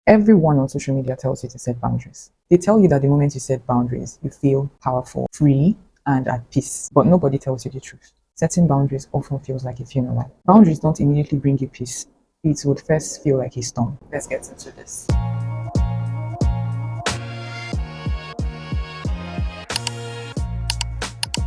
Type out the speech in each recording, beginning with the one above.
Everyone on social media tells you to set boundaries. They tell you that the moment you set boundaries, you feel powerful, free, and at peace. But nobody tells you the truth. Setting boundaries often feels like a funeral. Boundaries don't immediately bring you peace. It would first feel like a storm. Let's get into this.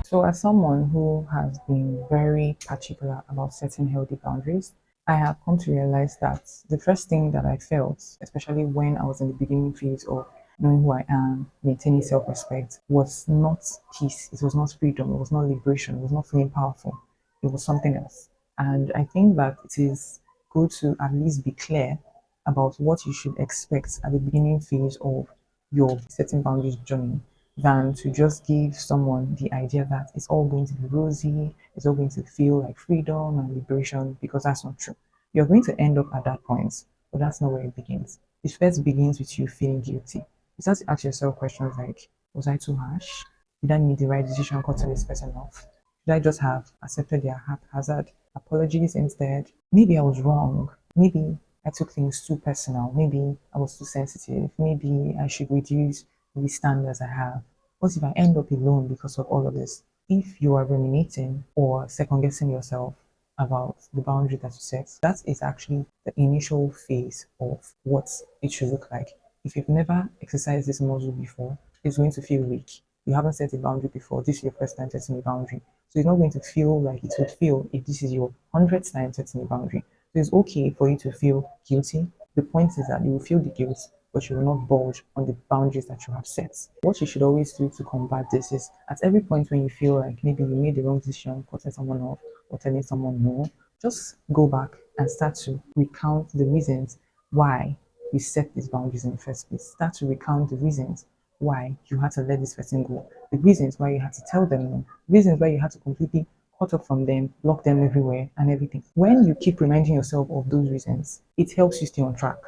So, as someone who has been very particular about setting healthy boundaries, I have come to realize that the first thing that I felt, especially when I was in the beginning phase of knowing who I am, maintaining self respect, was not peace. It was not freedom. It was not liberation. It was not feeling powerful. It was something else. And I think that it is good to at least be clear about what you should expect at the beginning phase of your setting boundaries journey than to just give someone the idea that it's all going to be rosy, it's all going to feel like freedom and liberation, because that's not true. You're going to end up at that point, but that's not where it begins. It first begins with you feeling guilty. You start to ask yourself questions like, was I too harsh? Did I make the right decision cutting this person off? Should I just have accepted their haphazard apologies instead? Maybe I was wrong. Maybe I took things too personal. Maybe I was too sensitive. Maybe I should reduce the standards I have. What if I end up alone because of all of this? If you are ruminating or second guessing yourself about the boundary that you set, that is actually the initial phase of what it should look like. If you've never exercised this muscle before, it's going to feel weak. You haven't set a boundary before. This is your first time setting a boundary. So it's not going to feel like it would feel if this is your 100th time setting a boundary. So it's okay for you to feel guilty. The point is that you will feel the guilt, but you will not budge on the boundaries that you have set. What you should always do to combat this is at every point when you feel like maybe you made the wrong decision, cutting someone off or telling someone no, just go back and start to recount the reasons why you set these boundaries in the first place. Start to recount the reasons why you had to let this person go, the reasons why you had to tell them no, reasons why you had to completely cut off from them, block them everywhere, and everything. When you keep reminding yourself of those reasons, it helps you stay on track.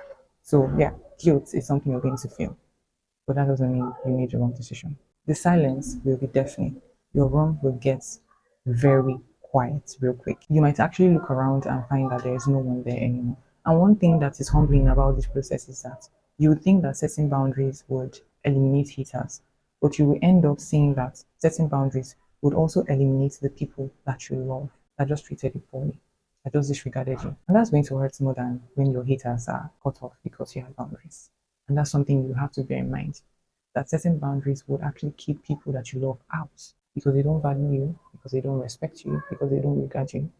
So, yeah, guilt is something you're going to feel, but that doesn't mean you made the wrong decision. The silence will be deafening. Your room will get very quiet real quick. You might actually look around and find that there is no one there anymore. And one thing that is humbling about this process is that you would think that setting boundaries would eliminate haters, but you will end up seeing that setting boundaries would also eliminate the people that you love that just treated you poorly, that just disregarded you. And that's going to hurt more than when your haters are cut off because you have boundaries. And that's something you have to bear in mind, that setting boundaries would actually keep people that you love out because they don't value you, because they don't respect you, because they don't regard you.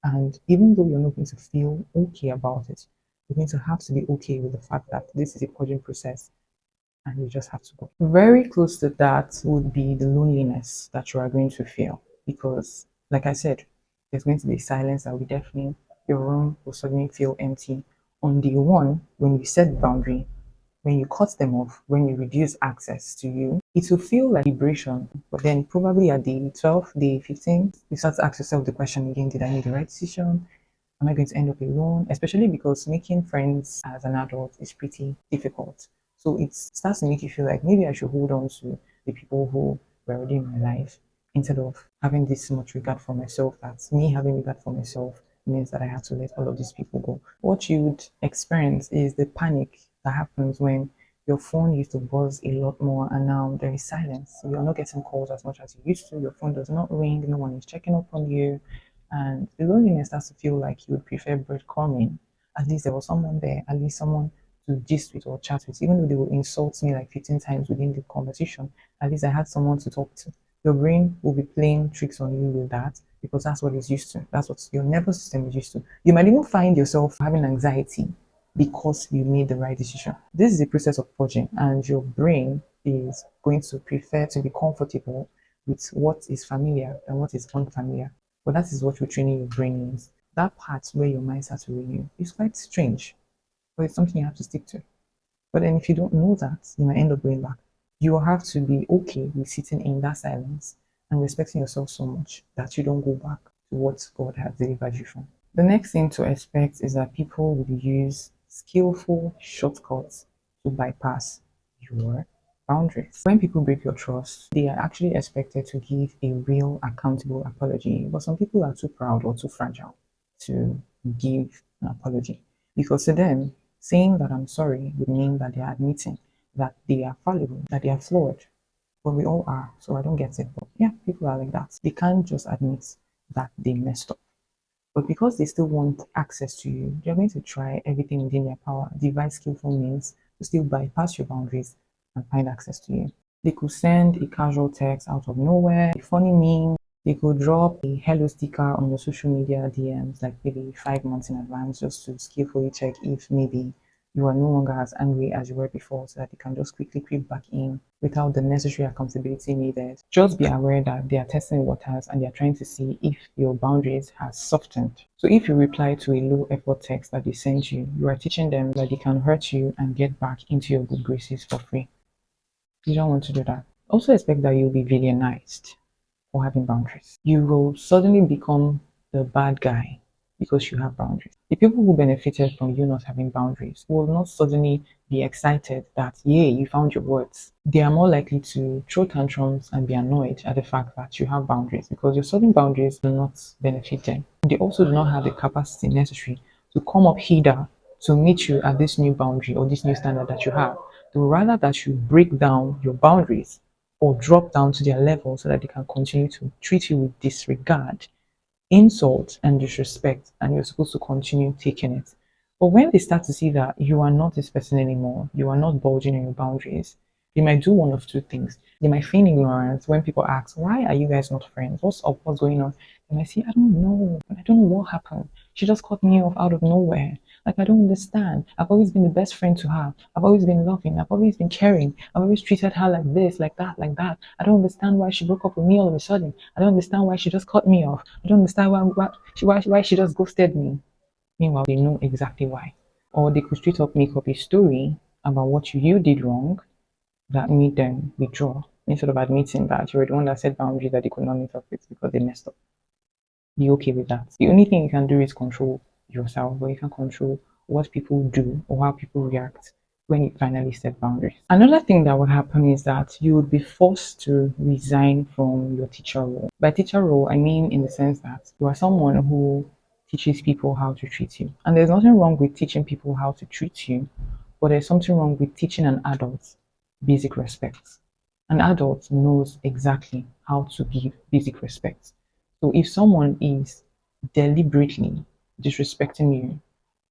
And even though you're not going to feel okay about it, you're going to have to be okay with the fact that this is a purging process and you just have to go. Very close to that would be the loneliness that you are going to feel because, like I said, there's going to be silence that will be deafening. Your room will suddenly feel empty. On day one, when you set the boundary, when you cut them off, when you reduce access to you, it will feel like liberation. But then, probably at day 12, day 15, you start to ask yourself the question again, did I make the right decision? Am I going to end up alone? Especially because making friends as an adult is pretty difficult. So it starts to make you feel like maybe I should hold on to the people who were already in my life instead of having this much regard for myself. That me having regard for myself means that I have to let all of these people go. What you would experience is the panic that happens when your phone used to buzz a lot more and now there is silence. So you're not getting calls as much as you used to. Your phone does not ring, no one is checking up on you. And the loneliness starts to feel like you would prefer breadcrumbing. At least there was someone there, at least someone to gist with or chat with, even though they will insult me like 15 times within the conversation. At least I had someone to talk to. Your brain will be playing tricks on you with that because that's what it's used to. That's what your nervous system is used to. You might even find yourself having anxiety because you made the right decision. This is a process of purging, and your brain is going to prefer to be comfortable with what is familiar than what is unfamiliar. But that is what you're training your brain is. That part where your mind starts to renew is quite strange, but it's something you have to stick to. But then if you don't know that, you might end up going back. You will have to be okay with sitting in that silence and respecting yourself so much that you don't go back to what God has delivered you from. The next thing to expect is that people will use skillful shortcuts to bypass your boundaries. When people break your trust, they are actually expected to give a real accountable apology. But some people are too proud or too fragile to give an apology because to them, Saying that I'm sorry would mean that they are admitting that they are fallible, that they are flawed. But we all are, so I don't get it. But yeah, people are like that. They can't just admit that they messed up. But because they still want access to you, they're going to try everything within their power, devise skillful means to still bypass your boundaries and find access to you. They could send a casual text out of nowhere, a funny meme. They could drop a hello sticker on your social media DMs like maybe 5 months in advance just to skillfully check if maybe you are no longer as angry as you were before so that you can just quickly creep back in without the necessary accountability needed. Just be aware that they are testing waters and they are trying to see if your boundaries has softened. So if you reply to a low effort text that they sent you, you are teaching them that they can hurt you and get back into your good graces for free. You don't want to do that. Also expect that you'll be villainized for having boundaries. You will suddenly become the bad guy because you have boundaries. The people who benefited from you not having boundaries will not suddenly be excited that, yay, you found your words. They are more likely to throw tantrums and be annoyed at the fact that you have boundaries because your sudden boundaries do not benefit them. They also do not have the capacity necessary to come up hither to meet you at this new boundary or this new standard that you have. They would rather that you break down your boundaries or drop down to their level so that they can continue to treat you with disregard, insult, and disrespect, and you're supposed to continue taking it. But when they start to see that you are not this person anymore, you are not bulging in your boundaries, they might do one of two things. They might feign ignorance when people ask, why are you guys not friends? What's up? What's going on? They might say, I don't know. I don't know what happened. She just cut me off out of nowhere. Like, I don't understand. I've always been the best friend to her. I've always been loving. I've always been caring. I've always treated her like this, like that, like that. I don't understand why she broke up with me all of a sudden. I don't understand why she just cut me off. I don't understand why she just ghosted me. Meanwhile, they know exactly why. Or they could straight up make up a story about what you did wrong that made them withdraw instead of admitting that you were the one that set boundaries that they could not meet up with because they messed up. Be okay with that. The only thing you can do is control yourself, but you can control what people do or how people react when you finally set boundaries. Another thing that would happen is that you would be forced to resign from your teacher role. By teacher role, I mean in the sense that you are someone who teaches people how to treat you. And there's nothing wrong with teaching people how to treat you, but there's something wrong with teaching an adult basic respect. An adult knows exactly how to give basic respect. So if someone is deliberately disrespecting you,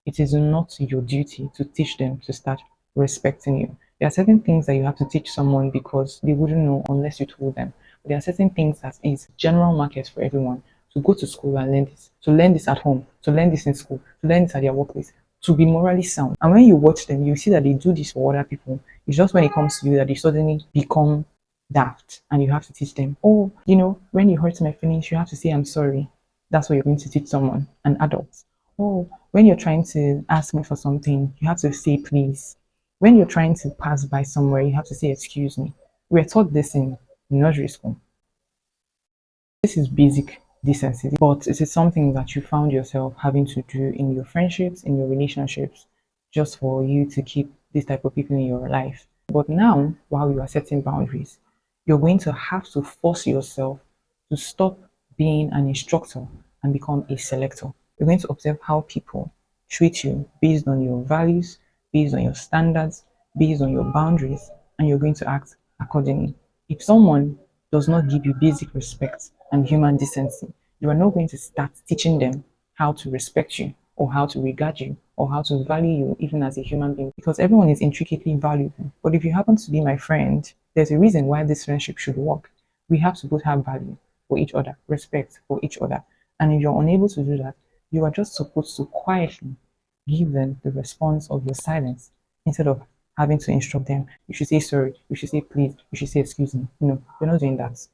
it is not your duty to teach them to start respecting you. There are certain things that you have to teach someone because they wouldn't know unless you told them. But there are certain things that is general market for everyone. To go to school and learn this, to learn this at home, to learn this in school, to learn this at their workplace, to be morally sound. And when you watch them, you see that they do this for other people. It's just when it comes to you that they suddenly become daft and you have to teach them, oh, when you hurt my feelings, you have to say I'm sorry. That's what you're going to teach someone, an adult. Oh, when you're trying to ask me for something, you have to say please. When you're trying to pass by somewhere, you have to say excuse me. We're taught this in nursery school. This is basic decency, but it is something that you found yourself having to do in your friendships, in your relationships, just for you to keep this type of people in your life. But now, while you are setting boundaries, you're going to have to force yourself to stop being an instructor and become a selector. You're going to observe how people treat you based on your values, based on your standards, based on your boundaries, and you're going to act accordingly. If someone does not give you basic respect and human decency, you are not going to start teaching them how to respect you or how to regard you or how to value you even as a human being because everyone is intricately valuable. But if you happen to be my friend, there's a reason why this friendship should work. We have to both have value for each other, respect for each other. And if you're unable to do that, you are just supposed to quietly give them the response of your silence instead of having to instruct them. You should say sorry, you should say please, you should say excuse me. You're not doing that.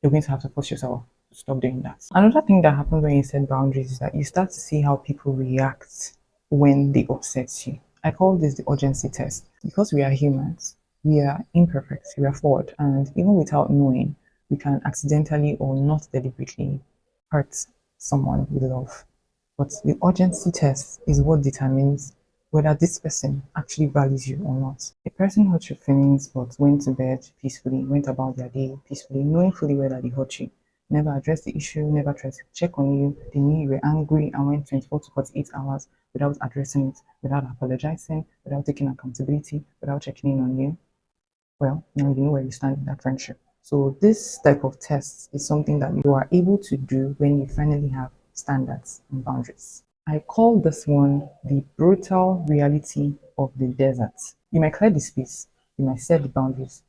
You're going to have to force yourself to stop doing that. Another thing that happens when you set boundaries is that you start to see how people react when they upset you. I call this the urgency test. Because we are humans, we are imperfect, we are flawed, and even without knowing, we can accidentally or not deliberately hurt someone we love. But the urgency test is what determines whether this person actually values you or not. A person hurt your feelings but went to bed peacefully, went about their day peacefully, knowing fully well that they hurt you. Never addressed the issue, never tried to check on you. They knew you were angry and went 24 to 48 hours without addressing it, without apologizing, without taking accountability, without checking in on you, well, now you know where you stand in that friendship. So this type of test is something that you are able to do when you finally have standards and boundaries. I call this one the brutal reality of the desert. You might clear the space, you might set the boundaries,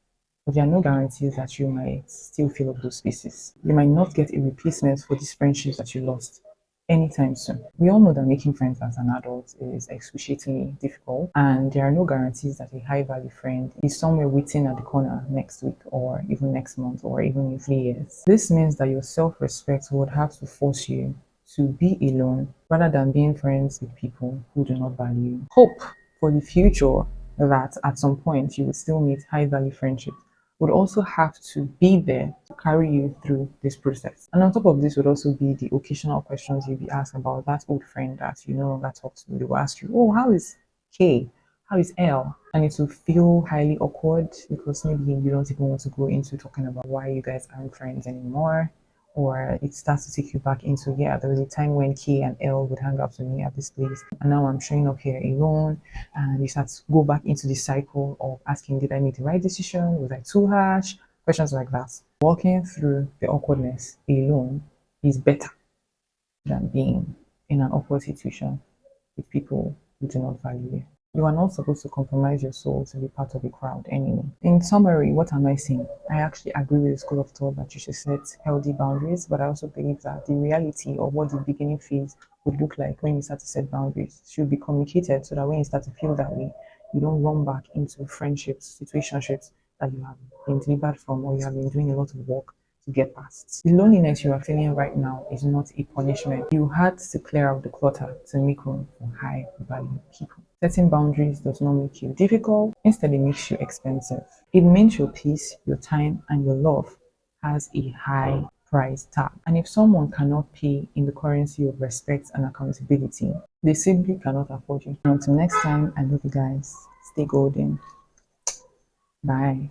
but there are no guarantees that you might still fill up those spaces. You might not get a replacement for these friendships that you lost anytime soon. We all know that making friends as an adult is excruciatingly difficult, and there are no guarantees that a high value friend is somewhere waiting at the corner next week, or even next month, or even in 3 years. This means that your self respect would have to force you to be alone rather than being friends with people who do not value you. Hope for the future that at some point you would still meet high value friendships would also have to be there to carry you through this process. And on top of this would also be the occasional questions you'll be asked about that old friend that you no longer talk to. They will ask you, oh, how is K? How is L? And it will feel highly awkward because maybe you don't even want to go into talking about why you guys aren't friends anymore. Or it starts to take you back into, yeah, there was a time when K and L would hang out with me at this place, and now I'm showing up here alone. And you start to go back into the cycle of asking, did I make the right decision? Was I too harsh? Questions like that. Walking through the awkwardness alone is better than being in an awkward situation with people who do not value you. You are not supposed to compromise your soul to be part of a crowd anyway. In summary, what am I saying? I actually agree with the school of thought that you should set healthy boundaries, but I also believe that the reality of what the beginning phase would look like when you start to set boundaries should be communicated so that when you start to feel that way, you don't run back into friendships, situationships that you have been delivered from or you have been doing a lot of work to get past. The loneliness you are feeling right now is not a punishment. You had to clear out the clutter to make room for high value people. Setting boundaries does not make you difficult, instead, it makes you expensive. It means your peace, your time, and your love has a high price tag. And if someone cannot pay in the currency of respect and accountability, they simply cannot afford you. Until next time, I love you guys. Stay golden. Bye.